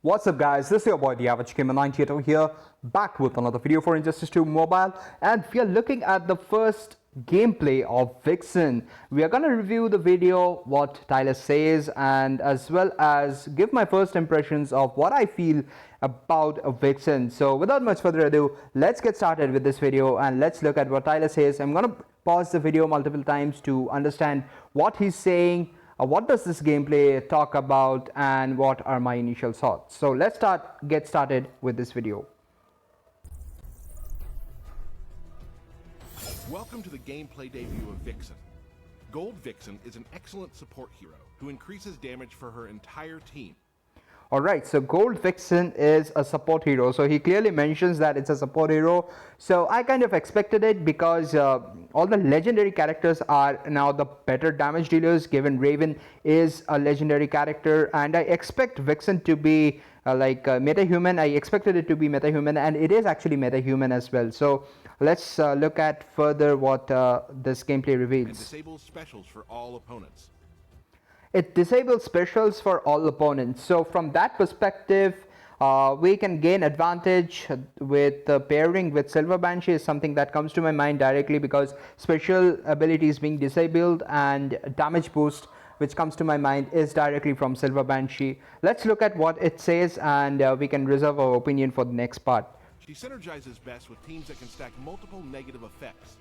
What's up guys, this is your boy the Average Gamer 98 over here, back with another video for Injustice 2 Mobile, and we are looking at the first gameplay of Vixen. We are gonna review the video, what Tyler says, and as well as give my first impressions of what I feel about Vixen. So without much further ado, let's get started with this video and let's look at what Tyler says. I'm gonna pause the video multiple times to understand what he's saying. What does this gameplay talk about and what are my initial thoughts? So let's get started with this video. Welcome to the gameplay debut of Vixen. Gold Vixen is an excellent support hero who increases damage for her entire team. Alright, so Gold Vixen is a support hero. So he clearly mentions that it's a support hero. So I kind of expected it because all the legendary characters are now the better damage dealers, given Raven is a legendary character, and I expect Vixen to be meta-human. I expected it to be meta-human, and it is actually meta-human as well. So let's look at further what this gameplay reveals. And disables specials for all opponents. It disables specials for all opponents. So from that perspective, we can gain advantage with pairing with Silver Banshee is something that comes to my mind directly, because special abilities being disabled and damage boost which comes to my mind is directly from Silver Banshee. Let's look at what it says and we can reserve our opinion for the next part. She synergizes best with teams that can stack multiple negative effects.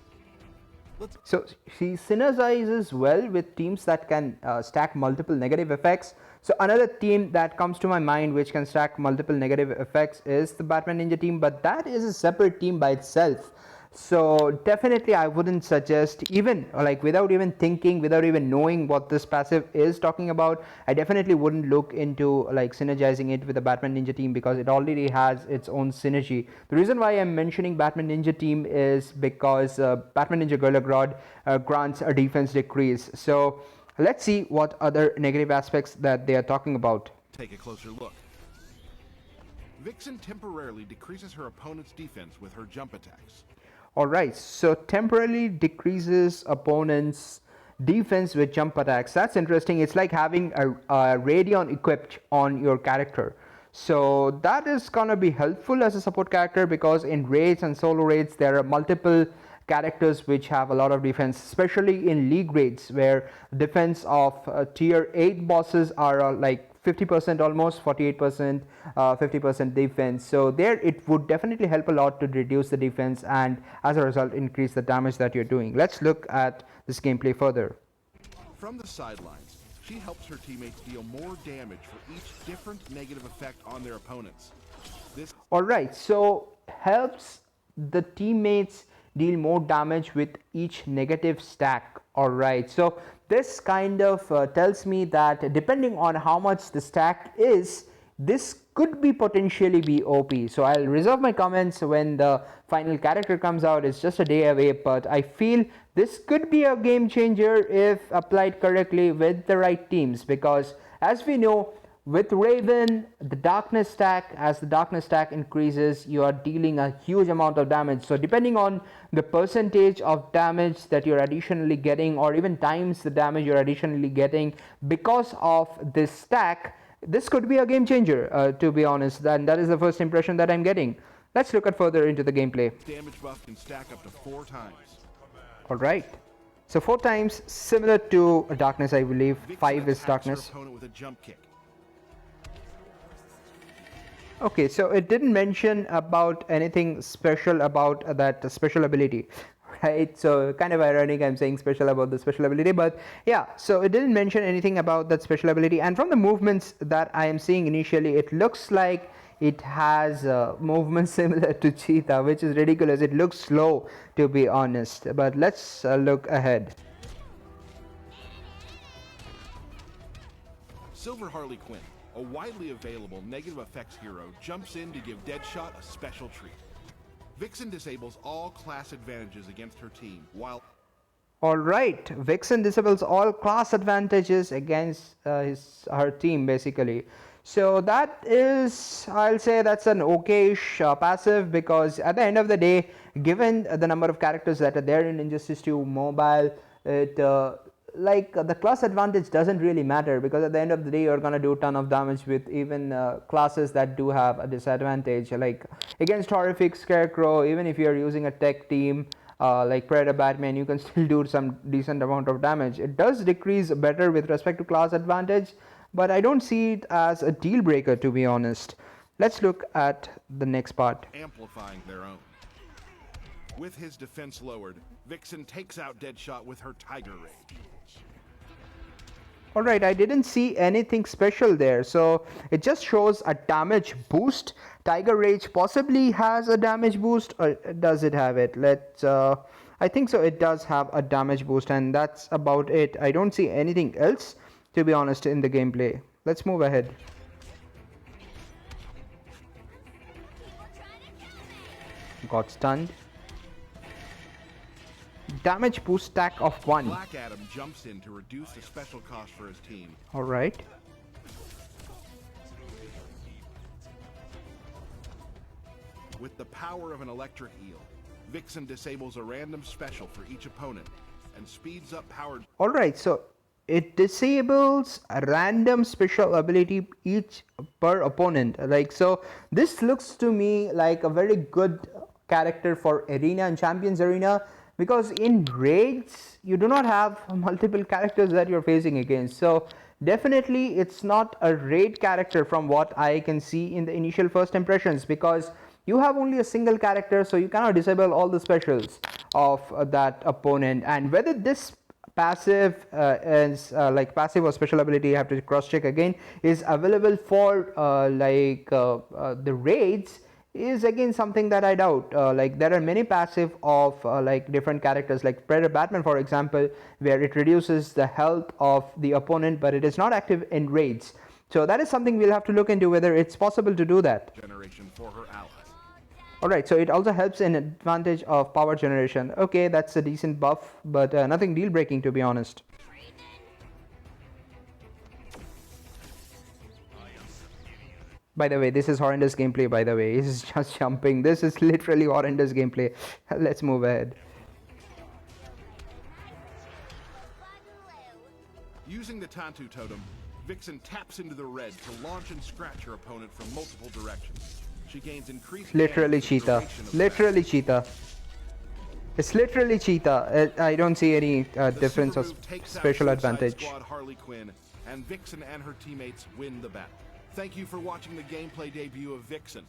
So she synergizes well with teams that can stack multiple negative effects. So another team that comes to my mind which can stack multiple negative effects is the Batman Ninja team, but that is a separate team by itself. So definitely I wouldn't suggest, even without even thinking, without even knowing what this passive is talking about, I definitely wouldn't look into synergizing it with the Batman Ninja team, because it already has its own synergy. The reason why I'm mentioning Batman Ninja team is because Batman Ninja Gorilla Grodd grants a defense decrease. So let's see what other negative aspects that they are talking about. Take a closer look. Vixen temporarily decreases her opponent's defense with her jump attacks. Alright, so temporarily decreases opponent's defense with jump attacks. That's interesting. It's like having a Radion equipped on your character. So that is gonna be helpful as a support character, because in raids and solo raids there are multiple characters which have a lot of defense, especially in league raids where defense of tier 8 bosses are 50% almost, 48%, 50% defense. So there it would definitely help a lot to reduce the defense and as a result increase the damage that you're doing. Let's look at this gameplay further. From the sidelines, she helps her teammates deal more damage for each different negative effect on their opponents. Alright, so helps the teammates deal more damage with each negative stack. Alright, so this kind of tells me that depending on how much the stack is, this could be potentially be OP. So I'll reserve my comments when the final character comes out. It's just a day away, but I feel this could be a game changer if applied correctly with the right teams, because as we know, with Raven, the darkness stack, as the darkness stack increases, you are dealing a huge amount of damage. So depending on the percentage of damage that you're additionally getting, or even times the damage you're additionally getting because of this stack, this could be a game changer, to be honest. And that is the first impression that I'm getting. Let's look at further into the gameplay. Damage buff can stack up to 4 times. Alright. So 4 times, similar to darkness, I believe. Vixen 5 is attacks darkness. her opponent with a jump kick. Okay, so it didn't mention about anything special about that special ability, right? So kind of ironic I'm saying special about the special ability, but yeah, so it didn't mention anything about that special ability. And from the movements that I am seeing initially, it looks like it has movements similar to Cheetah, which is ridiculous. It looks slow, to be honest, but let's look ahead. Silver Harley Quinn, a widely available negative effects hero, jumps in to give Deadshot a special treat. Vixen disables all class advantages against her team, while... Alright, Vixen disables all class advantages against her team, basically. So that is, I'll say that's an okayish passive, because at the end of the day, given the number of characters that are there in Injustice 2 Mobile, it like the class advantage doesn't really matter, because at the end of the day you're gonna do a ton of damage with even classes that do have a disadvantage, like against Horrific, Scarecrow. Even if you're using a tech team like Predator, Batman, you can still do some decent amount of damage. It does decrease better with respect to class advantage, but I don't see it as a deal breaker, to be honest. Let's look at the next part. Amplifying their own. With his defense lowered, Vixen takes out Deadshot with her Tiger Rage. Alright, I didn't see anything special there, so it just shows a damage boost. Tiger Rage possibly has a damage boost, or does it have it? I think so, it does have a damage boost, and that's about it. I don't see anything else, to be honest, in the gameplay. Let's move ahead. Got stunned. Damage boost stack of 1. Black Adam jumps in to reduce the special cost for his team. Alright. With the power of an electric eel, Vixen disables a random special for each opponent and speeds up powered. Alright, so it disables a random special ability each per opponent. Like, so this looks to me like a very good character for Arena and Champions Arena, because in raids you do not have multiple characters that you're facing against. So definitely it's not a raid character from what I can see in the initial first impressions, because you have only a single character, so you cannot disable all the specials of that opponent. And whether this passive is like passive or special ability, I have to cross check again, is available for the raids, is again something that I doubt. Like there are many passive of like different characters, like Predator, Batman for example, where it reduces the health of the opponent, but it is not active in raids. So that is something we'll have to look into, whether it's possible to do that. Generation for her allies. Alright, so it also helps in advantage of power generation. Okay, that's a decent buff, but nothing deal breaking, to be honest. By the way, this is horrendous gameplay, by the way. He's just jumping. This is literally horrendous gameplay. Let's move ahead. Using the Tantu Totem, Vixen taps into the red to launch and scratch her opponent from multiple directions. She gains increased Literally cheetah. Literally cheetah. It's literally cheetah. I don't see any difference of special advantage. Squad Harley Quinn, and Vixen and her teammates win the battle. Thank you for watching the gameplay debut of Vixen.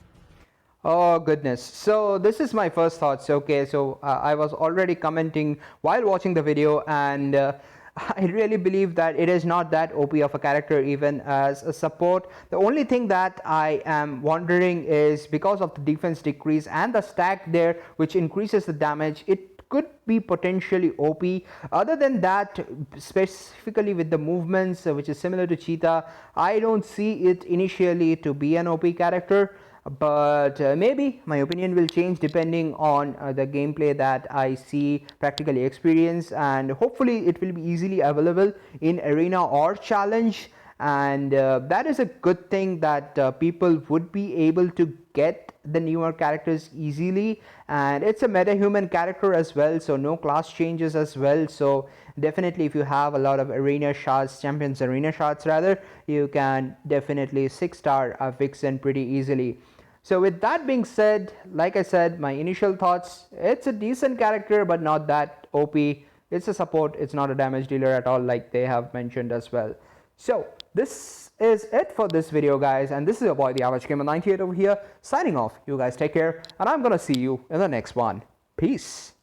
Oh goodness, so this is my first thoughts. Okay, so I was already commenting while watching the video, and I really believe that it is not that OP of a character even as a support. The only thing that I am wondering is, because of the defense decrease and the stack there which increases the damage, it could be potentially OP. Other than that, specifically with the movements which is similar to cheetah, I don't see it initially to be an OP character, but maybe my opinion will change depending on the gameplay that I see, practically experience, and hopefully it will be easily available in arena or challenge. And that is a good thing, that people would be able to get the newer characters easily, and it's a meta-human character as well, so no class changes as well. So definitely if you have a lot of arena shots, Champions Arena shots rather, you can definitely 6-star a Vixen pretty easily. So with that being said, like I said, my initial thoughts, it's a decent character but not that OP. It's a support, it's not a damage dealer at all, like they have mentioned as well. So this is it for this video, guys, and this is your boy the Average Gamer 98 over here signing off. You guys take care, and I'm gonna see you in the next one. Peace.